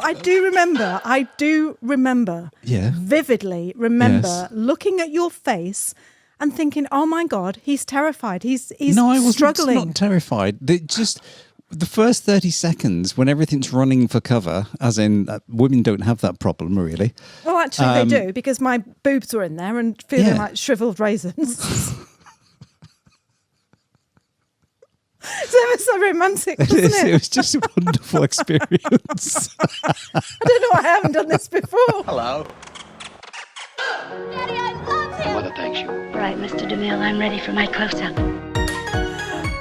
I do remember, vividly remember looking at your face and thinking, oh my God, he's terrified. He's No, I wasn't struggling. not terrified. The first 30 seconds when everything's running for cover, as in women don't have that problem really. Well, actually they do, because my boobs were in there and feeling like shriveled raisins. It's ever so romantic, wasn't it? It was just a wonderful experience. I don't know why I haven't done this before. Hello. Daddy, I love him. Mother thanks you. Right, Mr. DeMille, I'm ready for my close-up.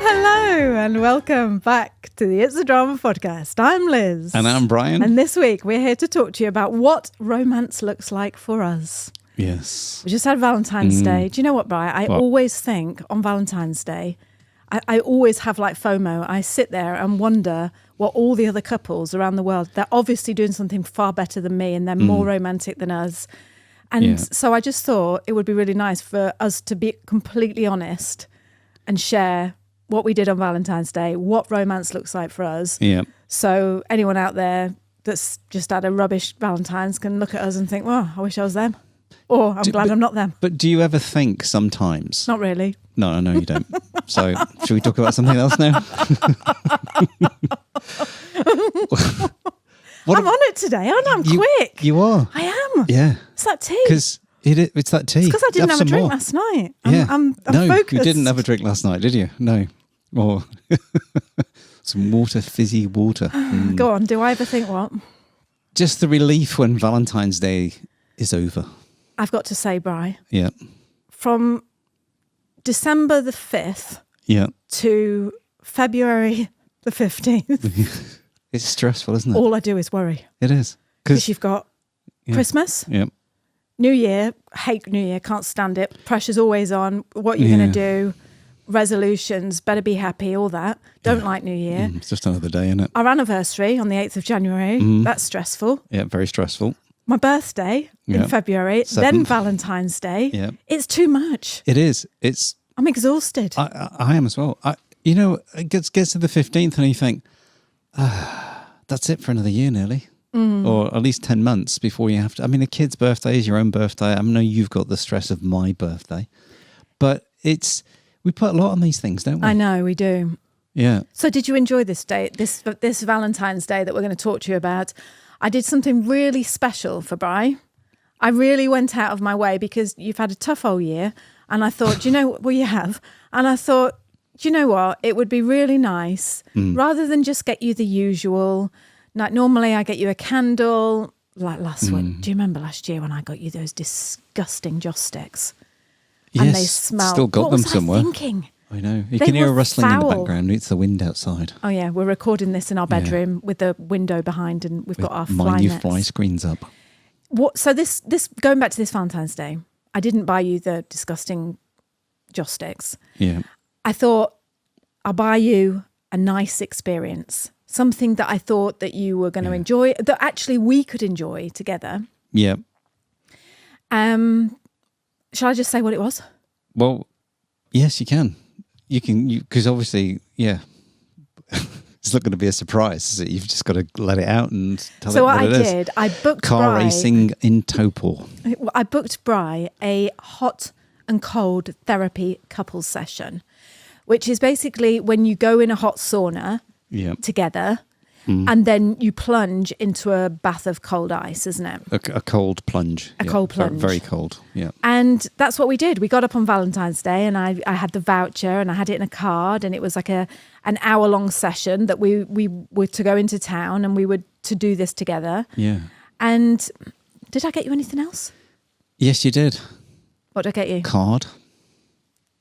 Hello and welcome back to the It's a Drama podcast. I'm Liz. And I'm Brian. And this week we're here to talk to you about what romance looks like for us. Yes. We just had Valentine's Day. Do you know what, Brian? I always think on Valentine's Day, I always have like FOMO. I sit there and wonder what all the other couples around the world, they're obviously doing something far better than me and they're more romantic than us. And so I just thought it would be really nice for us to be completely honest and share what we did on Valentine's Day, what romance looks like for us. Yeah. So anyone out there that's just had a rubbish Valentine's can look at us and think, well, I wish I was them. Or I'm glad I'm not them. But do you ever think sometimes? Not really. No, I know you don't. So should we talk about something else now? I'm on it today, aren't I? I'm quick. You are. I am. Yeah. It's that tea. Because it's that tea. It's because I didn't have a drink last night. I'm focused. You didn't have a drink last night, did you? No. Or some fizzy water. Go on, do I ever think what? Just the relief when Valentine's Day is over. I've got to say, Bri. Yeah. From December the 5th to February the 15th. It's stressful, isn't it? All I do is worry. It is. Because you've got Christmas. Yeah. New Year. Hate New Year. Can't stand it. Pressure's always on. What are you going to do? Resolutions. Better be happy. All that. Don't like New Year. It's just another day, isn't it? Our anniversary on the 8th of January. That's stressful. Yeah, very stressful. My birthday in February, 7th. Then Valentine's Day. Yeah. It's too much. It is. I'm exhausted. I am as well. It gets to the 15th and you think, that's it for another year nearly. Or at least 10 months before you have to. I mean, a kid's birthday is your own birthday. I know you've got the stress of my birthday. But we put a lot on these things, don't we? I know, we do. Yeah. So did you enjoy this day, this Valentine's Day that we're going to talk to you about? I did something really special for Bri. I really went out of my way because you've had a tough whole year. And I thought, do you know what you have? And I thought, do you know what? It would be really nice, rather than just get you the usual. Like normally I get you a candle, like last one. Do you remember last year when I got you those disgusting joss sticks? Yes, and they smell. still got what them was somewhere. I thinking? I know. You They can hear a were rustling in the foul. background. It's the wind outside. Oh yeah, we're recording this in our bedroom with the window behind, and we've got our fly Mind your nets. fly screens up. What? So this going back to this Valentine's Day, I didn't buy you the disgusting joss sticks. Yeah. I thought I'll buy you a nice experience, something that I thought that you were going to enjoy, that actually we could enjoy together. Yeah. Shall I just say what it was? Well, yes, you can. You can, because obviously, it's not going to be a surprise, is it? You've just got to let it out and tell it what it is. So what I did, I booked Car Bri, racing in Topol. I booked Bri a hot and cold therapy couples session, which is basically when you go in a hot sauna together and then you plunge into a bath of cold ice, isn't it? A cold plunge. A cold plunge. Very cold, yeah. And that's what we did. We got up on Valentine's Day and I had the voucher and I had it in a card, and it was like an hour-long session that we were to go into town and we were to do this together. Yeah. And did I get you anything else? Yes, you did. What did I get you? Card.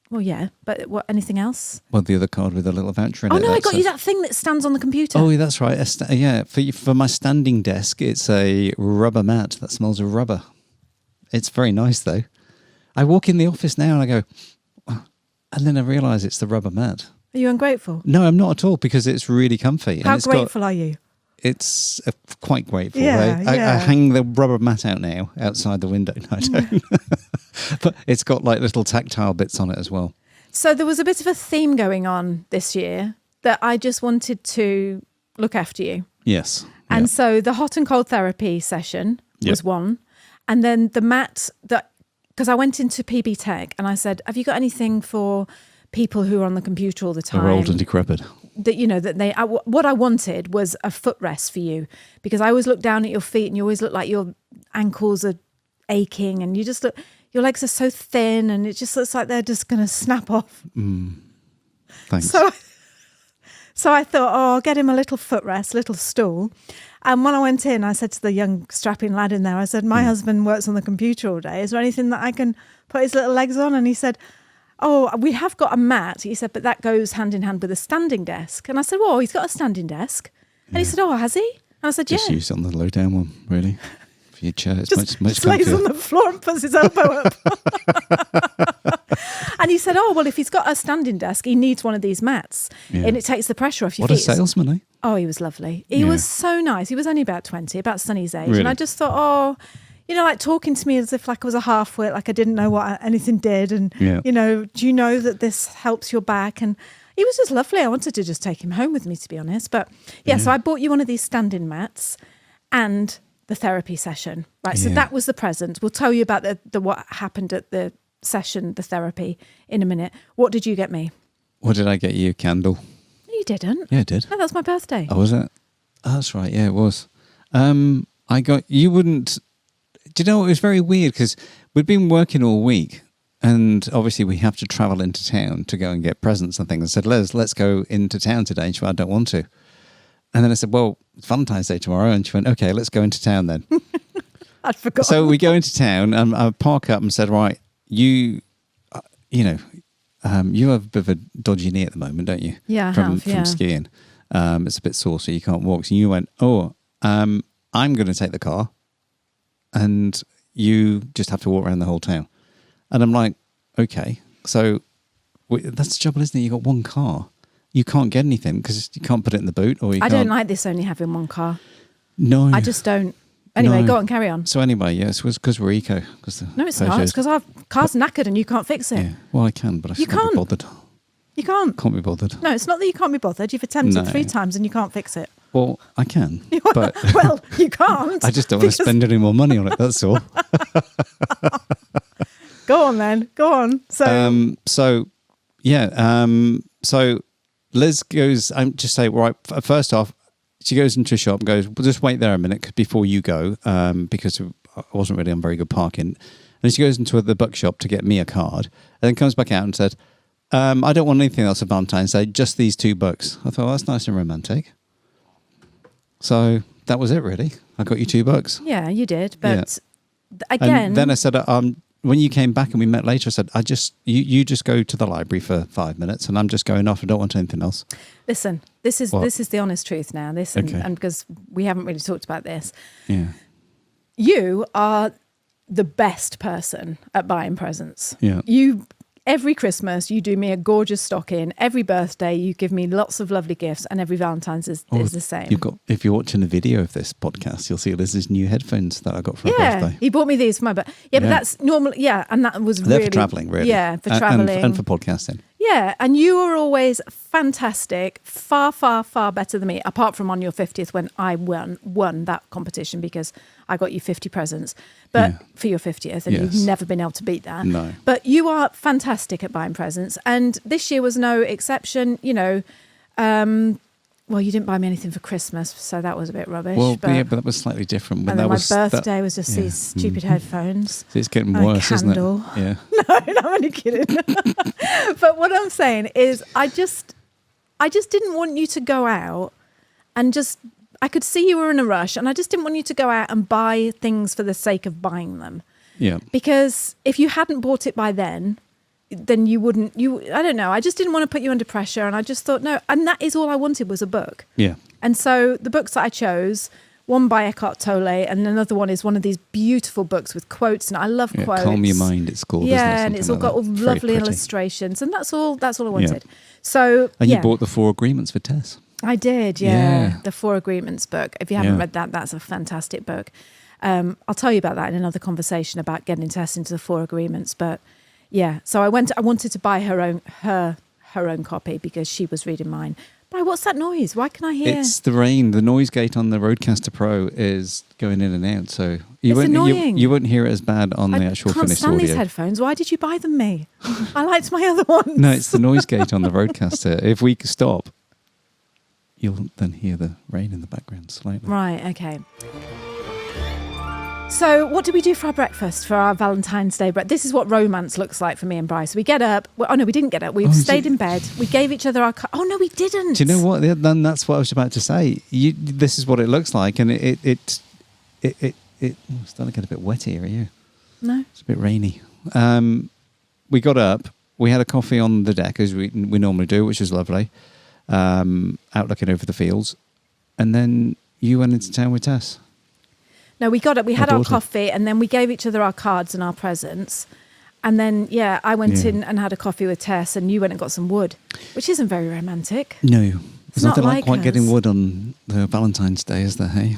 Well, yeah, but what? Anything else? Well, the other card with a little voucher in Oh it. no, I got That's you that thing that stands on the computer. Oh, that's right. For my standing desk, it's a rubber mat that smells of rubber. It's very nice, though. I walk in the office now and I go, oh, and then I realise it's the rubber mat. Are you ungrateful? No, I'm not at all, because it's really comfy. How grateful are you? It's quite grateful. Yeah, I yeah. hang the rubber mat out now outside the window. No, I don't. But it's got like little tactile bits on it as well. So there was a bit of a theme going on this year that I just wanted to look after you. Yes. And so the hot and cold therapy session was one. And then the mat because I went into PB Tech and I said, have you got anything for people who are on the computer all the time? They're old and decrepit. That, what I wanted was a footrest for you, because I always look down at your feet and you always look like your ankles are aching and you just look, your legs are so thin and it just looks like they're just going to snap off. Thanks. So I thought, I'll get him a little footrest, little stool. And when I went in, I said to the young strapping lad in there, I said, my husband works on the computer all day. Is there anything that I can put his little legs on? And he said, we have got a mat. He said, but that goes hand in hand with a standing desk. And I said, well, he's got a standing desk. And he said, has he? And I said, Just use it on the low down one, really. For your chair, it's just much lays comfier. on the floor and puts his elbow up. And he said, well, if he's got a standing desk, he needs one of these mats. Yeah. And it takes the pressure off your What feet. a salesman, eh? Oh, he was lovely. He was so nice. He was only about 20, about Sonny's age. Really? And I just thought, like talking to me as if like I was a half-wit, like I didn't know what anything did. And, do you know that this helps your back? And he was just lovely. I wanted to just take him home with me, to be honest. But so I bought you one of these standing mats and the therapy session. Right, so that was the present. We'll tell you about the what happened at the session, the therapy, in a minute. What did you get me? What did I get you? A candle? You didn't. Yeah, I did. No, that was my birthday. Oh, was it? Oh, that's right. Yeah, it was. I got, you wouldn't, do you know, it was very weird because we'd been working all week and obviously we have to travel into town to go and get presents and things. I said, let's go into town today. And she went, I don't want to. And then I said, well, it's Valentine's Day tomorrow. And she went, okay, let's go into town then. I'd forgotten. So we go into town and I park up and said, right, you have a bit of a dodgy knee at the moment, don't you? Yeah, I from have. skiing. It's a bit sore, so you can't walk. So you went, I'm going to take the car and you just have to walk around the whole town. And I'm like, okay. So that's the trouble, isn't it? You got one car. You can't get anything because you can't put it in the boot. Or I don't like this only having one car. No. I just don't. Anyway, No. Go on, carry on. So anyway, yes, it was because we're eco. No, it's not. It's because our car's knackered and you can't fix it. Yeah. Well, I can, but I You can't be can't. bothered. You can't. Can't be bothered. No, it's not that you can't be bothered. You've attempted No. 3 times and you can't fix it. Well, I can, but Well, you can't. I just don't want to spend any more money on it. That's all. Go on, then. Go on. So, So Liz goes. I'm just say right. First off, she goes into a shop and goes, well, just wait there a minute before you go, because I wasn't really on very good parking. And then she goes into the bookshop to get me a card, and then comes back out and said, I don't want anything else for Valentine's Day, just these 2 books. I thought, well, that's nice and romantic. So that was it, really. I got you 2 books. yeah, you did. But again. And then I said, when you came back and we met later, I said, you just go to the library for 5 minutes and I'm just going off. I don't want anything else. Listen, this is the honest truth now. And because we haven't really talked about this. Yeah. You are the best person at buying presents. Yeah. Every Christmas, you do me a gorgeous stocking. Every birthday, you give me lots of lovely gifts, and every Valentine's is the same. If you're watching the video of this podcast, you'll see Liz's new headphones that I got for her birthday. He bought me these for my birthday. Yeah, but that's normal. Yeah, and that was They're really... for travelling, really. Yeah, for travelling. And for podcasting. Yeah, and you are always fantastic, far, far, far better than me, apart from on your 50th when I won that competition because I got you 50 presents for your 50th, and you've never been able to beat that. No. But you are fantastic at buying presents, and this year was no exception. Well, you didn't buy me anything for Christmas, so that was a bit rubbish. Well, but that was slightly different. And then my birthday was just these stupid headphones. So it's getting worse, isn't it? Yeah. No, I'm only kidding. But what I'm saying is I just didn't want you to go out and I could see you were in a rush, and I just didn't want you to go out and buy things for the sake of buying them. Yeah. Because if you hadn't bought it by then you wouldn't, I don't know. I just didn't want to put you under pressure, and I just thought, no, and that is all I wanted was a book. Yeah. And so the books that I chose, one by Eckhart Tolle, and another one is one of these beautiful books with quotes, and I love quotes. Calm Your Mind, it's called. Yeah, isn't it? and it's all got all lovely illustrations, and that's all I wanted. Yeah. So And you bought the 4 Agreements for Tess. I did, Yeah. the 4 Agreements book. If you haven't read that, that's a fantastic book. I'll tell you about that in another conversation about getting Tess into the 4 Agreements. But yeah, so I wanted to buy her own copy because she was reading mine. Bri, what's that noise? Why can I hear? It's the rain. The noise gate on the Rodecaster Pro is going in and out, so It's annoying. You won't hear it as bad on the actual I can't finished stand audio. these headphones. Why did you buy them me? I liked my other ones. No, it's the noise gate on the Rodecaster. If we stop, you'll then hear the rain in the background slightly. Right, okay. So what did we do for our breakfast, for our Valentine's Day breakfast? This is what romance looks like for me and Bryce. We get up. Oh, no, we didn't get up. We stayed in bed. We gave each other our... Oh, no, we didn't. Do you know what? Then that's what I was about to say. This is what it looks like, and it's starting to get a bit wet here. Are you? No. It's a bit rainy. We got up. We had a coffee on the deck, as we normally do, which was lovely. Out looking over the fields. And then you went into town with Tess. No, we got up. We had My our daughter. coffee, and then we gave each other our cards and our presents. And then, I went in and had a coffee with Tess, and you went and got some wood, which isn't very romantic. No. There's not nothing like quite us. getting wood on the Valentine's Day, is there, hey?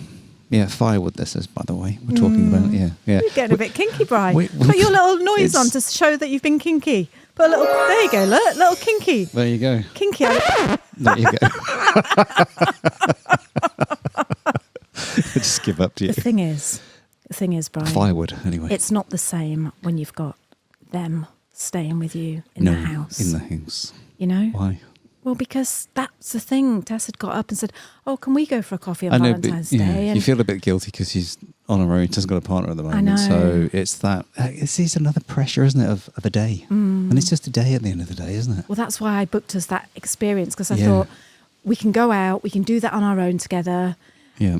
Yeah, firewood this is, by the way. We're talking about, yeah. You're getting a bit kinky, Bri. Wait, Put your little noise it's- on to show that you've been kinky. Put a little... There you go, look. Little kinky. There you go. Kinky. There you go. Just give up to you. The thing is, Brian, Firewood, anyway. it's not the same when you've got them staying with you in the house. in the house. You know? Why? Well, because that's the thing. Tess had got up and said, "Oh, can we go for a coffee on I know, Valentine's but Day?" And you feel a bit guilty because she's on her own. She hasn't got a partner at the moment. know. So it's that. It's another pressure, isn't it, of a day? And it's just a day at the end of the day, isn't it? well, that's why I booked us that experience, because I Yeah. thought we can go out, we can do that on our own together. Yeah.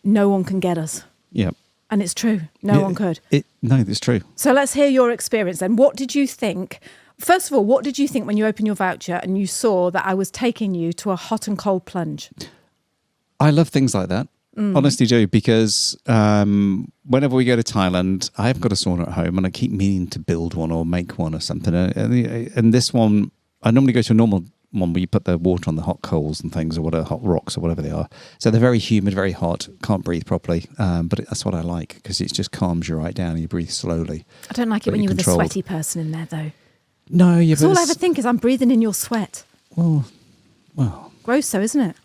No one can get us, Yeah. and it's true. No one could. No, it's true. So let's hear your experience then. What did you think? First of all, what did you think when you opened your voucher and you saw that I was taking you to a hot and cold plunge? I love things like that. Honestly do, because whenever we go to Thailand, I've got a sauna at home and I keep meaning to build one or make one or something. And this one, I normally go to a normal one where you put the water on the hot coals and things, or whatever, hot rocks or whatever they are. So they're very humid, very hot, can't breathe properly. But that's what I like, because it just calms you right down and you breathe slowly. I don't like it But when you're you're with a controlled. sweaty person in there, though. No, yeah, Because but all I ever think is I'm breathing in your sweat. well, Gross, though, isn't it?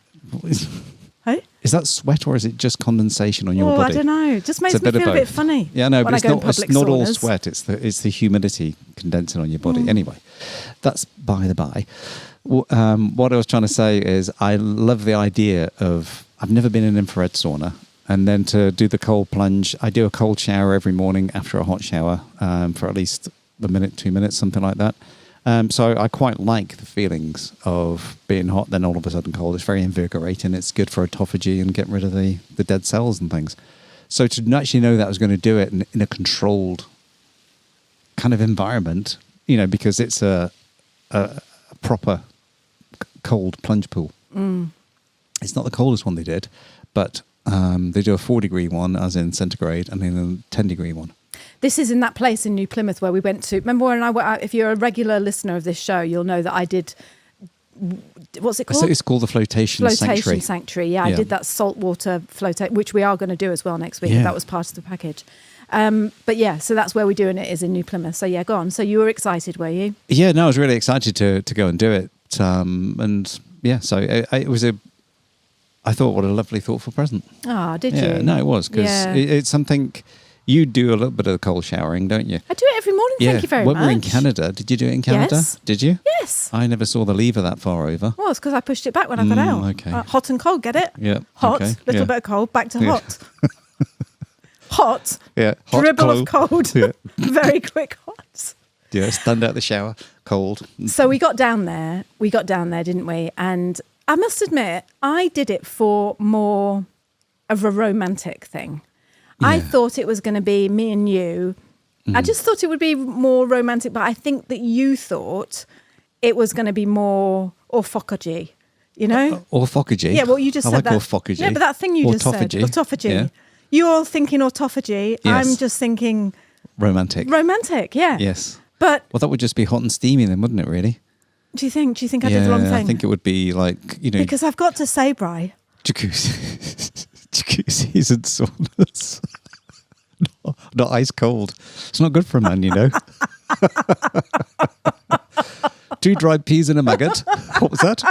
Hey? is that sweat or is it just condensation on your Oh, body? I don't know. It just makes It's me a bit feel of a bit both. funny. Yeah, no, when but it's I go not, in it's public not all saunas. sweat. It's the humidity condensing on your body. Anyway, that's by the by. What I was trying to say is I love the idea of, I've never been in an infrared sauna, and then to do the cold plunge. I do a cold shower every morning after a hot shower for at least a minute, 2 minutes, something like that. So I quite like the feelings of being hot, then all of a sudden cold. It's very invigorating. It's good for autophagy and getting rid of the dead cells and things. So to actually know that I was going to do it in a controlled kind of environment, because it's a proper cold plunge pool. It's not the coldest one they did, but they do a 4-degree one, as in centigrade, and then a 10-degree one. This is in that place in New Plymouth where we went to. Remember when I went out? If you're a regular listener of this show, you'll know that I did. What's it called? So it's called the Flotation Sanctuary. Yeah, I Yeah. did that saltwater flotation, which we are going to do as well next week. Yeah. That was part of the package. But yeah, so that's where we're doing it, is in New Plymouth. So yeah, go on. So you were excited, were you? Yeah, no, I was really excited to go and do it. And yeah, so it was I thought, what a lovely, thoughtful present. Ah, did you? Yeah, no, it was, because Yeah. it's something. You do a little bit of cold showering, don't you? I do it every morning. Yeah. Thank you very when much. we were in Canada, did you do it in Canada? Yes. Did you? Yes. I never saw the lever that far over. Well, it's because I pushed it back when I got out. okay. Hot and cold, get it? Yeah, Hot, okay, little yeah. bit of cold, back to Yeah. hot. Hot, Yeah, hot, dribble cold. of cold. Yeah. Very quick hot. Yeah, stand out the shower, cold. So we got down there, didn't we? And I must admit, I did it for more of a romantic thing. I Yeah. thought it was going to be me and you. I just thought it would be more romantic, but I think that you thought it was going to be more orphology, Orphology. Yeah, well, you just I said like that. orphology. Yeah, but that thing you just said, autophagy. Yeah. You're thinking autophagy. Yes. I'm just thinking Romantic. romantic. Yeah. Yes. But Well, that would just be hot and steamy then, wouldn't it, really? do you think I did the wrong thing? I think it would be like, Because I've got to say, Bri, jacuzzis and saunas. Not ice cold. It's not good for a man, 2 dried peas and a maggot. What was that?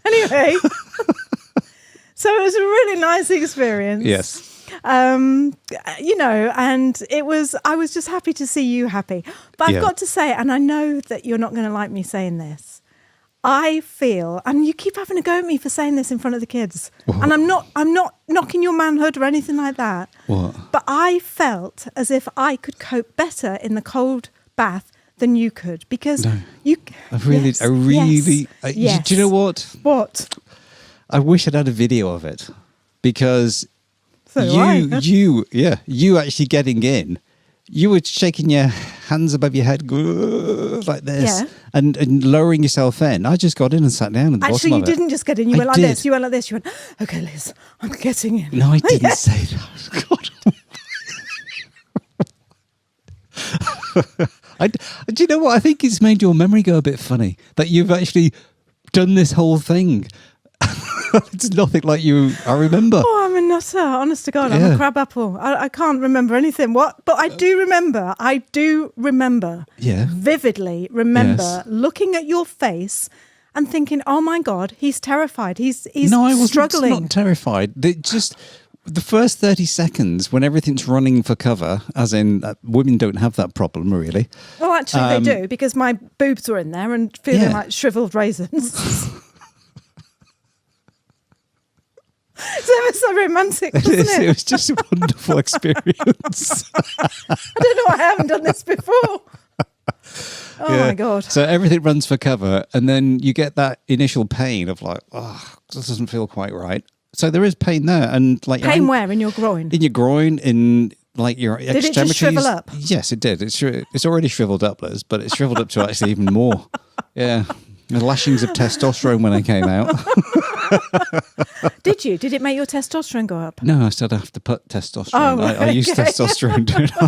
Anyway, so it was a really nice experience. Yes. You know, and I was just happy to see you happy. But I've got to say, and I know that you're not going to like me saying this, I feel, and you keep having a go at me for saying this in front of the kids. What? And I'm not knocking your manhood or anything like that. What? But I felt as if I could cope better in the cold bath than you could, because you. Do you know what? What? I wish I'd had a video of it, because So you actually getting in, you were shaking your hands above your head like this, and lowering yourself in. I just got in and sat down at the bottom of it. Actually, you didn't just get in. You went like this. You went like this. You went, okay, Liz, I'm getting in. No, I didn't say that. God. Do you know what? I think it's made your memory go a bit funny that you've actually done this whole thing. It's nothing like you. I remember. Oh, I'm a nutter. Honest to God, I'm a crab apple. I can't remember anything. What? But I do remember. Yeah. Vividly remember looking at your face and thinking, "Oh my God, he's terrified. He's no, I wasn't struggling." Not terrified. The first 30 seconds when everything's running for cover, as in women don't have that problem really. Well, actually, they do, because my boobs were in there and feeling like shriveled raisins. It's ever so romantic, wasn't it? It was just a wonderful experience. I don't know why I haven't done this before. Oh my God. So everything runs for cover, and then you get that initial pain of like, oh, this doesn't feel quite right. So there is pain there, and like pain where? In your groin? In your groin, in like your extremities. Did it just shrivel up? Yes, it did. It's already shriveled up, Liz, but it shriveled up to actually even more. Yeah. The lashings of testosterone when I came out. Did you? Did it make your testosterone go up? No, I still have to put testosterone. Oh, I use testosterone, don't I?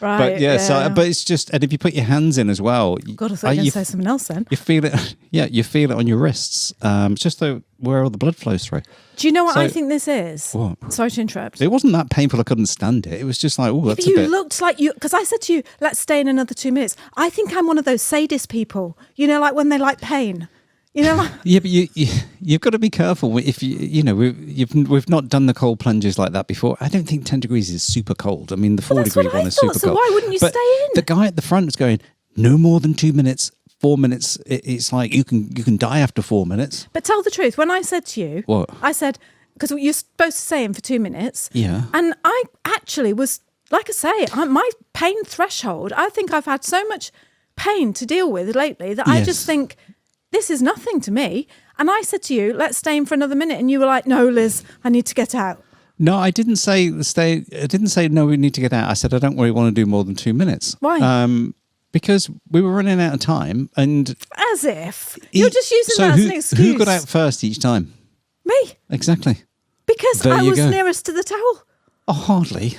Right. But but it's just, and if you put your hands in as well. God, I thought you were going to say something else then. You feel it. Yeah, you feel it on your wrists. It's just where all the blood flows through. Do you know what I think this is? What? Sorry to interrupt. It wasn't that painful. I couldn't stand it. It was just like, oh, that's a bit. You looked like you, because I said to you, let's stay in another 2 minutes. I think I'm one of those sadist people, you know, like when they like pain. You know, like... Yeah, but you've got to be careful if we've not done the cold plunges like that before. I don't think 10 degrees is super cold. I mean, the 4-degree one is super cold. So why wouldn't you stay in? The guy at the front is going, no more than 2 minutes. 4 minutes. It's like you can die after 4 minutes. But tell the truth. When I said to you, what? I said, because you're supposed to stay in for 2 minutes. Yeah. And I actually was, like I say, my pain threshold. I think I've had so much pain to deal with lately that I just think, this is nothing to me. And I said to you, let's stay in for another minute. And you were like, no, Liz, I need to get out. No, I didn't say stay. I didn't say, no, we need to get out. I said, I don't really want to do more than 2 minutes. Why? Because we were running out of time. And as if. You're just using that as an excuse. Who got out first each time? Me. Exactly. Because I was nearest to the towel. Oh, hardly.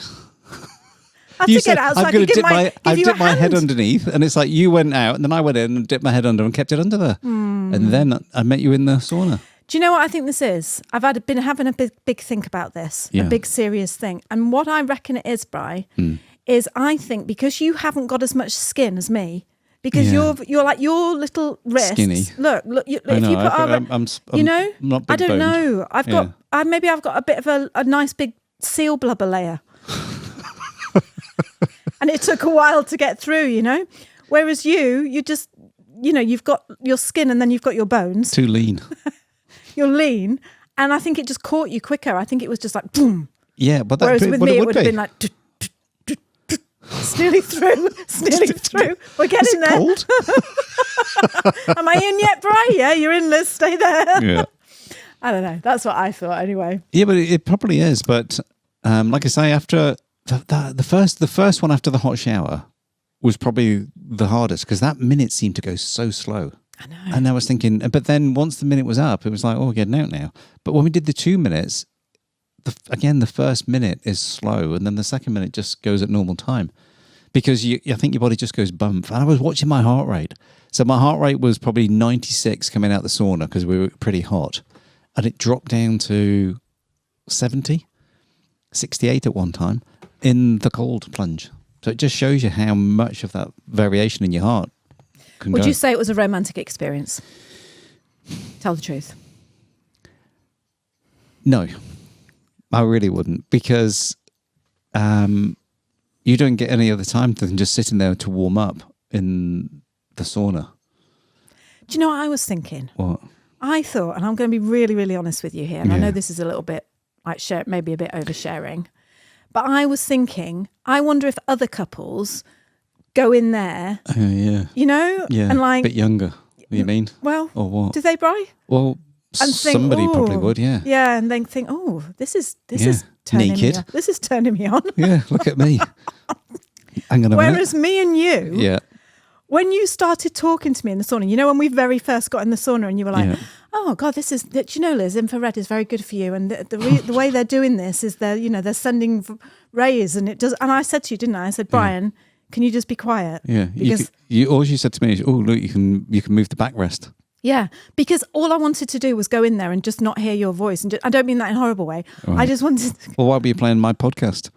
I had to get out so I could give you my head underneath, and it's like you went out, and then I went in and dipped my head under and kept it under there. And then I met you in the sauna. Do you know what I think this is? I've been having a big think about this, a big serious thing. And what I reckon it is, Bri, is I think because you haven't got as much skin as me, because you're like your little wrists. Skinny. Look. If you put I'm not big I don't boned. know. I've got a bit of a nice big seal blubber layer. And it took a while to get through, you know. Whereas you just, you know, you've got your skin and then you've got your bones. Too lean. You're lean. And I think it just caught you quicker. I think it was just like, boom. Yeah, but whereas with me, it would have been like, it's nearly through. It's nearly through. We're getting there. Cold? Am I in yet, Bri? Yeah, you're in, Liz. Stay there. Yeah. I don't know. That's what I thought anyway. Yeah, but it probably is. But like I say, after the first one after the hot shower was probably the hardest, because that minute seemed to go so slow. I know. And I was thinking, but then once the minute was up, it was like, oh, we're getting out now. But when we did the 2 minutes, the first minute is slow, and then the second minute just goes at normal time, because I think your body just goes bump. And I was watching my heart rate. So my heart rate was probably 96 coming out the sauna because we were pretty hot. And it dropped down to 70, 68 at one time in the cold plunge. So it just shows you how much of that variation in your heart can Would go. you say it was a romantic experience? Tell the truth. No, I really wouldn't, because you don't get any other time than just sitting there to warm up in the sauna. Do you know what I was thinking? What? I thought, and I'm going to be really, really honest with you here, and I Yeah. know this is a little bit like maybe a bit oversharing, but I was thinking, I wonder if other couples go in there, Yeah. you know, Yeah. and a bit younger, you mean? well, Or what? do they, Bri? Well, And think, somebody probably "Oh." would, yeah. Yeah, and then think, oh, this is Yeah. turning Naked. me on. This is turning me on. Yeah, look at me. Hang on a minute. Whereas me and you, Yeah. when you started talking to me in the sauna, you know, when we very first got in the sauna and you were like, Yeah. oh God, do you know, Liz, infrared is very good for you. And the way they're doing this is they're sending rays and it does. And I said to you, didn't I? I said, Brian, can you just be quiet? Yeah. Because All you said to me is, oh, look, you can move the backrest. yeah, because all I wanted to do was go in there and just not hear your voice. And I don't mean that in a horrible way. Right. I just wanted, Well, why were you playing my podcast?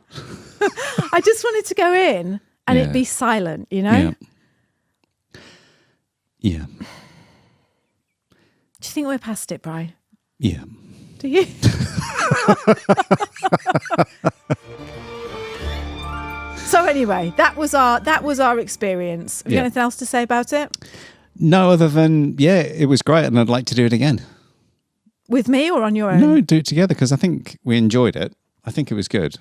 I just wanted to go in and Yeah. it be silent, you know? Yeah. Do you think we're past it, Bri? Yeah. Do you? So anyway, that was our experience. Have you got Yeah. anything else to say about it? No, other than, yeah, it was great and I'd like to do it again. With me or on your own? No, do it together because I think we enjoyed it. I think it was good.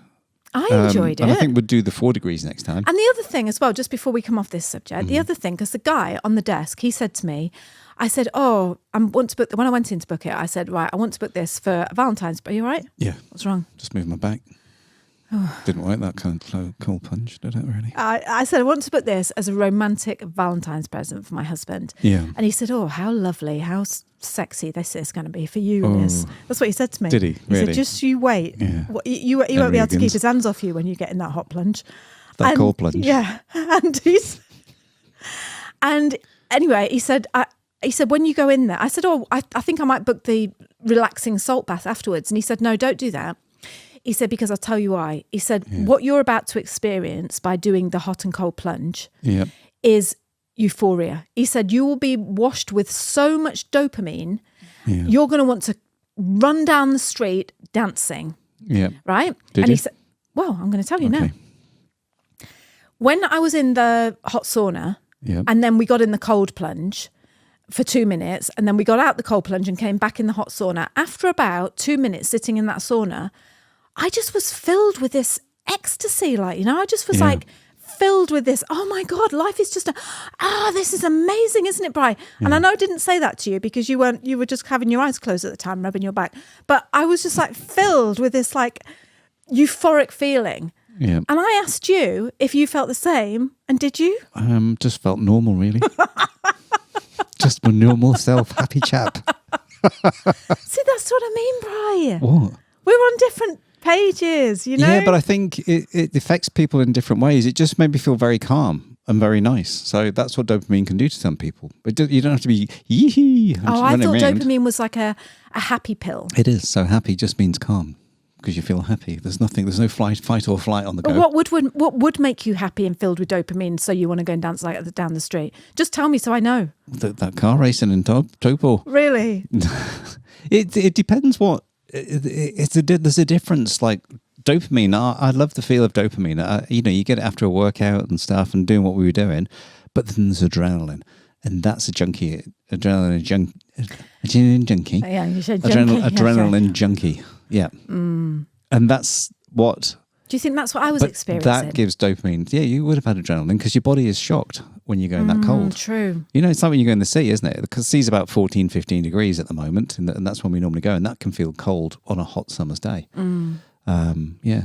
I enjoyed it. And I think we'd do the 4 degrees next time. And the other thing as well, just before we come off this subject, the other thing, because the guy on the desk, he said to me, I said, oh, when I went in to book it, I said, right, I want to book this for Valentine's. Are you all right? Yeah. What's wrong? Just moved my back. Didn't like that kind of cold plunge, did it really? I said, I want to book this as a romantic Valentine's present for my husband. Yeah. And he said, oh, how lovely, how sexy this is going to be for you, Liz. That's what he said to me. Did he? He Really? said, just you wait. Yeah. You won't be able to keep Regan's. his hands off you when you get in that hot plunge. That cold plunge. Yeah. And anyway, he said, when you go in there, I said, oh, I think I might book the relaxing salt bath afterwards. And he said, no, don't do that. He said, because I'll tell you why. He said, what you're about to experience by doing the hot and cold plunge Yeah. is euphoria. He said, you will be washed with so much dopamine, Yeah. you're going to want to run down the street dancing, Yeah. right? Did and you? he said, well, I'm going to tell you Okay. now. When I was in the hot sauna Yeah. and then we got in the cold plunge for 2 minutes and then we got out the cold plunge and came back in the hot sauna, after about 2 minutes sitting in that sauna, I just was filled with this ecstasy, I just was like filled with this, oh my God, life is just this is amazing, isn't it, Bri? And I know I didn't say that to you because you were just having your eyes closed at the time, rubbing your back. But I was just like filled with this like euphoric feeling. Yeah. And I asked you if you felt the same, and did you? Just felt normal, really. Just my normal self, happy chap. See, that's what I mean, Bri. What? We're on different pages, you know? Yeah, but I think it affects people in different ways. It just made me feel very calm and very nice. So that's what dopamine can do to some people. You don't have to be yee-hee. I thought dopamine was like a happy pill. It is. So happy just means calm because you feel happy. There's no fight or flight on the go. What would make you happy and filled with dopamine so you want to go and dance down the street? Just tell me so I know. That car racing in Topo. Really? It depends what. There's a difference. Like dopamine, I love the feel of dopamine. You get it after a workout and stuff and doing what we were doing. But then there's adrenaline, and that's a junkie. Adrenaline junkie. Yeah, you said junkie. Adrenaline junkie. Yeah. And that's what. Do you think that's what I was experiencing? That gives dopamine. Yeah, you would have had adrenaline because your body is shocked when you're going that cold. True. It's like when you go in the sea, isn't it? Because the sea's about 14, 15 degrees at the moment, and that's when we normally go, and that can feel cold on a hot summer's day. Yeah.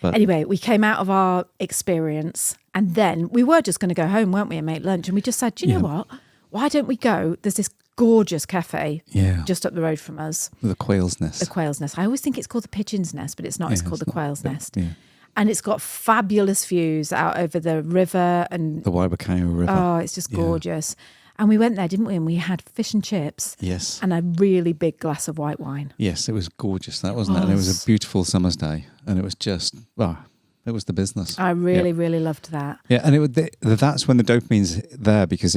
But anyway, we came out of our experience and then we were just going to go home, weren't we, and make lunch. And we just said, do you know what? Why don't we go? There's this gorgeous cafe just up the road from us. The Quail's Nest. The Quail's Nest. I always think it's called the Pigeon's Nest, but it's not. It's called the Quail's Nest. Yeah. And it's got fabulous views out over the river and The Waibakaio River. oh, it's just gorgeous. And we went there, didn't we? And we had fish and chips. Yes. And a really big glass of white wine. Yes, it was gorgeous, that wasn't it? And it was a beautiful summer's day. And it was just, It was the business. I really loved that. Yeah, and that's when the dopamine's there because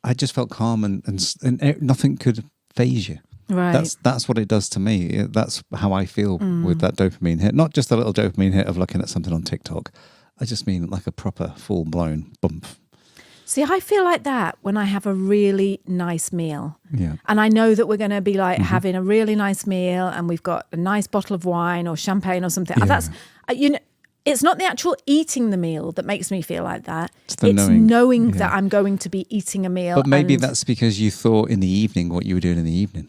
I just felt calm and nothing could phase you. Right. That's what it does to me. That's how I feel with that dopamine hit. Not just a little dopamine hit of looking at something on TikTok. I just mean like a proper full-blown bump. See, I feel like that when I have a really nice meal. Yeah. And I know that we're going to be like having a really nice meal and we've got a nice bottle of wine or champagne or something. Yeah. That's, it's not the actual eating the meal that makes me feel like that. It's knowing. knowing that I'm going to be eating a meal. But maybe that's because you thought in the evening what you were doing in the evening.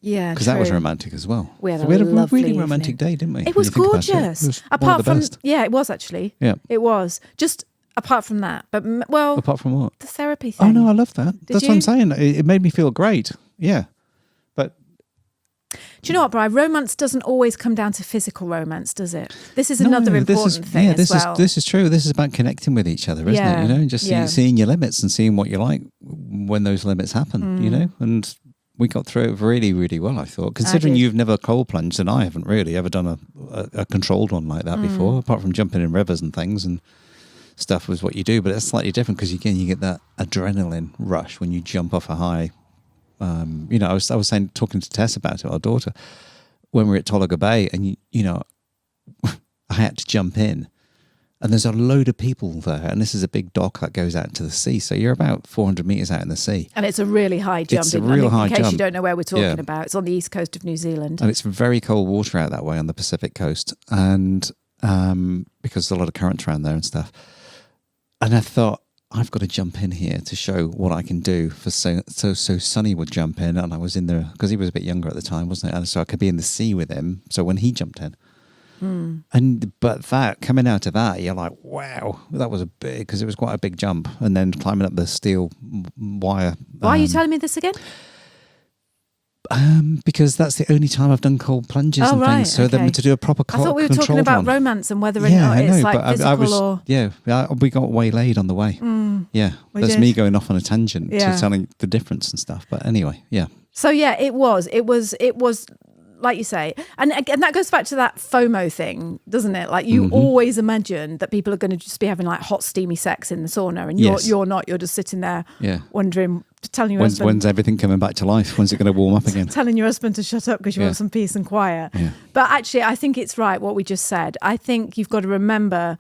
Yeah, because that was romantic as well. We had a really evening. romantic day, didn't we? It was gorgeous. It was apart from best. Yeah, it was actually. Yeah, it was just apart from that. But apart from what? The therapy thing. Oh no, I love that. That's what I'm saying. It made me feel great. Yeah, but do you know what, Brian? Romance doesn't always come down to physical romance, does it? This is another important thing. Yeah, this is true. This is about connecting with each other, isn't it? You know, just seeing your limits and seeing what you like when those limits happen. You know, and we got through it really, really well, I thought. Considering you've never cold plunged and I haven't really ever done a controlled one like that before, apart from jumping in rivers and things and stuff was what you do. But it's slightly different because, again, you get that adrenaline rush when you jump off a high. I was talking to Tess about it, our daughter, when we were at Tolaga Bay and, I had to jump in. And there's a load of people there, and this is a big dock that goes out into the sea. So you're about 400 metres out in the sea. And it's a really high jump. It's a real high jump. In case you don't know where we're talking about, it's on the east coast of New Zealand. And it's very cold water out that way on the Pacific coast, and because there's a lot of currents around there and stuff. And I thought, I've got to jump in here to show what I can do. So Sonny would jump in, and I was in there because he was a bit younger at the time, wasn't it? And so I could be in the sea with him. So when he jumped in. But that coming out of that, you're like, wow, that was because it was quite a big jump, and then climbing up the steel wire. Why are you telling me this again? Because that's the only time I've done cold plunges and things. So then to do a proper I thought we were talking about romance and whether or not it's like physical or... Yeah, we got waylaid on the way. Yeah, that's me going off on a tangent to telling the difference and stuff. But anyway, yeah. So yeah, it was like you say, and that goes back to that FOMO thing, doesn't it? Like you always imagine that people are going to just be having like hot, steamy sex in the sauna, and you're not. You're just sitting there, wondering, telling your husband, when's everything coming back to life? When's it going to warm up again? Telling your husband to shut up because you want some peace and quiet. Yeah. But actually, I think it's right what we just said. I think you've got to remember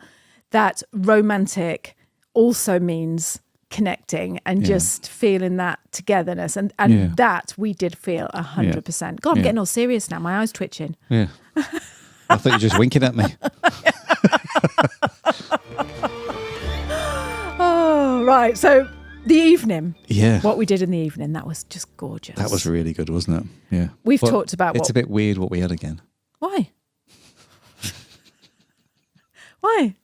that romantic also means connecting and just feeling that togetherness and that we did feel 100%. God, I'm getting all serious now. My eyes twitching. Yeah. I thought you were just winking at me. Oh, right. So the evening. Yeah. What we did in the evening, that was just gorgeous. That was really good, wasn't it? Yeah. We've talked about it's a bit weird what we had again. Why? Why?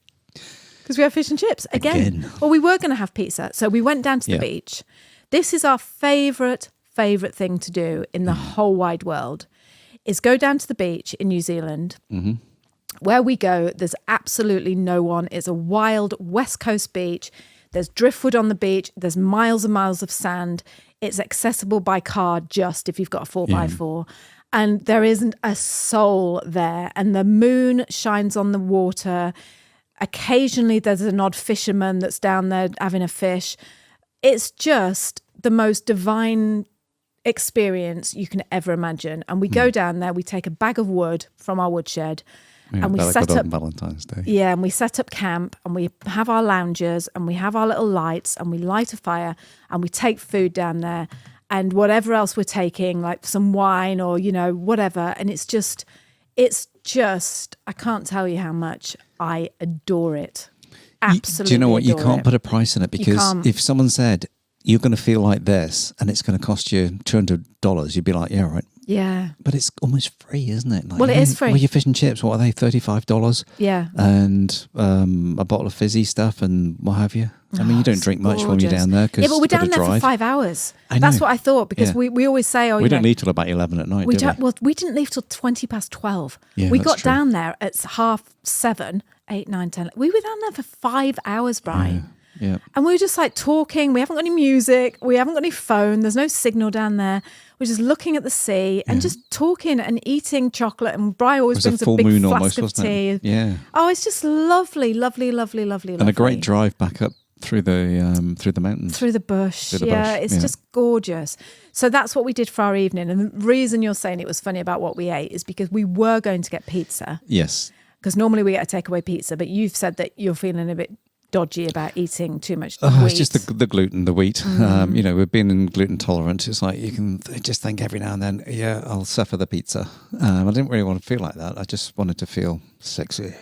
Because we have fish and chips again. Well, we were going to have pizza, so we went down to the beach. This is our favourite thing to do in the whole wide world, is go down to the beach in New Zealand. Where we go, there's absolutely no one. It's a wild West Coast beach. There's driftwood on the beach. There's miles and miles of sand. It's accessible by car just if you've got a 4x4. And there isn't a soul there. And the moon shines on the water. Occasionally there's an odd fisherman that's down there having a fish. It's just the most divine experience you can ever imagine. And we go down there, we take a bag of wood from our woodshed and we set up Valentine's Day. Yeah, and we set up camp and we have our loungers and we have our little lights and we light a fire and we take food down there and whatever else we're taking, like some wine or, whatever. And it's just, I can't tell you how much I adore it. Absolutely. Do you know what? You can't put a price on it because if someone said, you're going to feel like this and it's going to cost you $200, you'd be like, yeah, right. Yeah. But it's almost free, isn't it? Like, well, it is free. Well, your fish and chips, what are they, $35? Yeah. And a bottle of fizzy stuff and what have you. I mean, you don't drink much when you're down there. Yeah, but we're down there for 5 hours. That's what I thought because we always say, we don't leave till about 11 at night, do we? Well, we didn't leave till 12:20. Yeah, we got down there at 7:30, 8, 9, 10. We were down there for 5 hours, Brian. Yeah. And we were just like talking. We haven't got any music. We haven't got any phone. There's no signal down there. We're just looking at the sea and just talking and eating chocolate. And Bri always brings a big moon flask almost, of wasn't tea. it? Yeah. Oh, it's just lovely, lovely, lovely, lovely, And a great drive back up through the mountains. Through the bush. Through the bush, It's just gorgeous. So that's what we did for our evening. And the reason you're saying it was funny about what we ate is because we were going to get pizza. Yes. Because normally we get a takeaway pizza, but you've said that you're feeling a bit dodgy about eating too much wheat. It's just the gluten, the wheat. We've been in gluten tolerant. It's like you can just think every now and then, yeah, I'll suffer the pizza. I didn't really want to feel like that. I just wanted to feel sexy.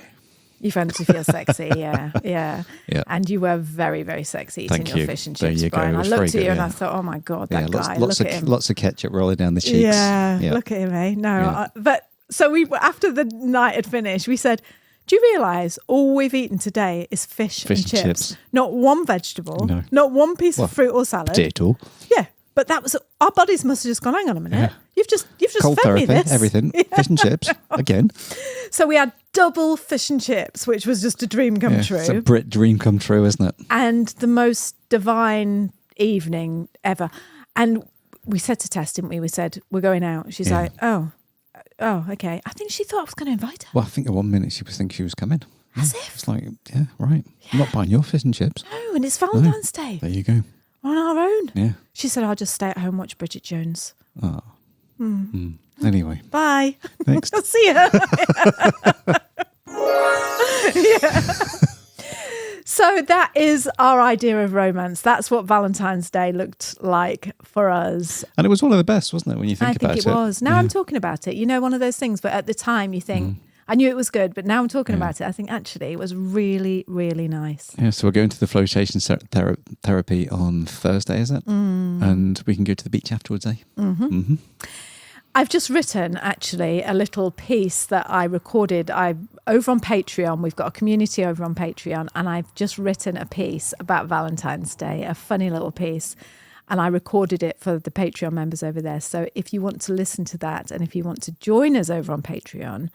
You wanted to feel sexy, yeah. Yeah. And you were very, very sexy eating Thank your you. fish and There chips, you go. Brian. It I was looked very at you good, and yeah. I thought, oh my God, that guy, lots look at him. Lots of ketchup rolling down the cheeks. Yeah, look at him, eh? No, but so we, after the night had finished, we said, do you realise all we've eaten today is fish and chips? Not one vegetable, not one piece of fruit or salad. Potato. Yeah, but that was, our bodies must have just gone, hang on a minute. Yeah. You've just Cold fed me therapy, this. everything. Fish and chips, again. So we had double fish and chips, which was just a dream come true. It's a Brit dream come true, isn't it? And the most divine ever. And we said to Tess, didn't we? We said, we're going out. She's like, oh, okay. I think she thought I was going to invite her. Well, I think at 1 minute she was thinking she was coming. As if. It's like, yeah, right. I'm not buying your fish and chips. No, and it's Valentine's Day. There you go. On our own. Yeah. She said, I'll just stay at home, watch Bridget Jones. Oh. Anyway. Bye. Next. I'll see you. Yeah. So that is our idea of romance. That's what Valentine's Day looked like for us. And it was one of the best, wasn't it, when you think about it? I think it was. Now I'm talking about it. You know, one of those things, but at the time you think, I knew it was good, but now I'm talking about it. I think actually it was really, really nice. Yeah, so we're going to the flotation therapy on Thursday, is it? And we can go to the beach afterwards, eh? Mm-hmm. I've just written actually a little piece that I recorded. Over on Patreon, we've got a community over on Patreon, and I've just written a piece about Valentine's Day, a funny little piece. And I recorded it for the Patreon members over there. So if you want to listen to that, and if you want to join us over on Patreon,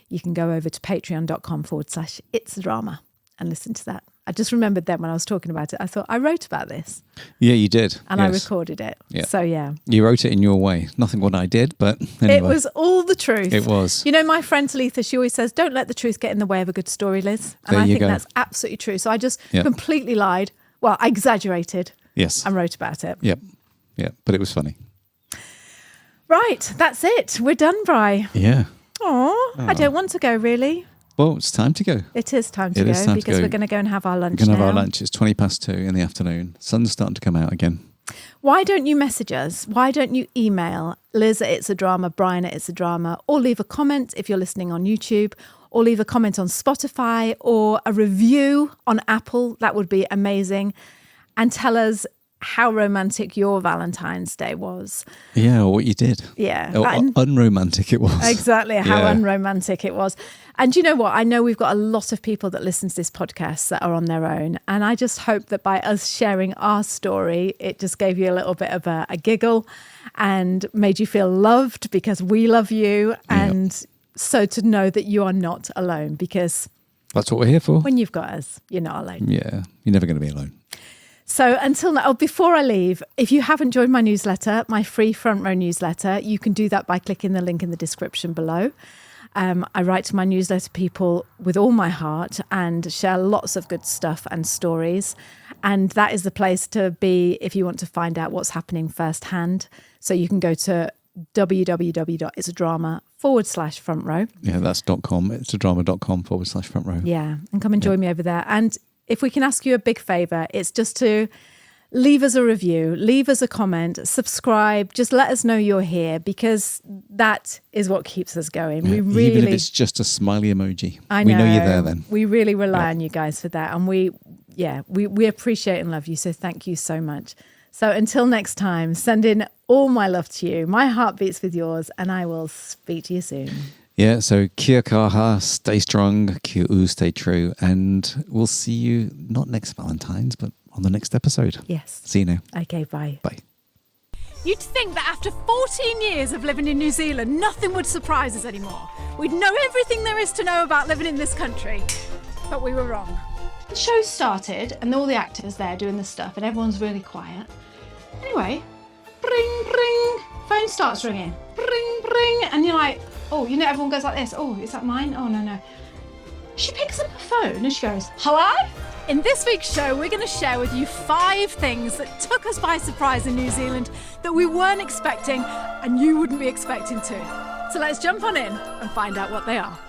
you can go over to patreon.com/itsdrama and listen to that. I just remembered then when I was talking about it, I thought I wrote about this. Yeah, you did. And I recorded it. Yeah. So yeah. You wrote it in your way. Nothing what I did, but anyway. It was all the truth. It was. You know, my friend Talitha, she always says, don't let the truth get in the way of a good story, Liz. And I think that's absolutely true. So I just completely lied. Well, I exaggerated. Yes. And wrote about it. Yep. Yeah, but it was funny. Right, that's it. We're done, Bri. Yeah. Oh, I don't want to go, really. Well, it's time to go. It is time to go because we're going to go and have our lunch now. We're going to have our lunch. It's 2:20 in the afternoon. Sun's starting to come out again. Why don't you message us? Why don't you email Liz at It's a Drama, Brian at It's a Drama, or leave a comment if you're listening on YouTube, or leave a comment on Spotify, or a review on Apple. That would be amazing. And tell us how romantic your Valentine's Day was. Yeah, or what you did. Yeah. Or unromantic it was. Exactly, how unromantic it was. And you know what? I know we've got a lot of people that listen to this podcast that are on their own. And I just hope that by us sharing our story, it just gave you a little bit of a giggle and made you feel loved because we love you. And so to know that you are not alone, because that's what we're here for. When you've got us, you're not alone. Yeah, you're never going to be alone. So until now, before I leave, if you haven't joined my newsletter, my free front row newsletter, you can do that by clicking the link in the description below. I write to my newsletter people with all my heart and share lots of good stuff and stories. And that is the place to be if you want to find out what's happening firsthand. So you can go to www.itsadrama.com/front row. Yeah, that's .com. Itsadrama.com/front row. Yeah, and come and join me over there. And if we can ask you a big favour, it's just to leave us a review, leave us a comment, subscribe, just let us know you're here, because that is what keeps us going. Yeah, We really, even if it's just a smiley emoji. I know, we know you're there then. We really rely on you guys for that. And we appreciate and love you. So thank you so much. So until next time, sending all my love to you. My heart beats with yours, and I will speak to you soon. Yeah, so kia kaha, stay strong, kia u, stay true, and we'll see you not next Valentine's, but on the next episode. Yes. See you now. Okay, bye. Bye. You'd think that after 14 years of living in New Zealand, nothing would surprise us anymore. We'd know everything there is to know about living in this country. But we were wrong. The show started and all the actors there doing the stuff and everyone's really quiet. Anyway, bring, bring, phone starts ringing. Bring, bring, and you're like, oh, you know, everyone goes like this. Oh, is that mine? Oh, no. She picks up her phone and she goes, hello? In this week's show, we're going to share with you 5 things that took us by surprise in New Zealand that we weren't expecting and you wouldn't be expecting too. So let's jump on in and find out what they are.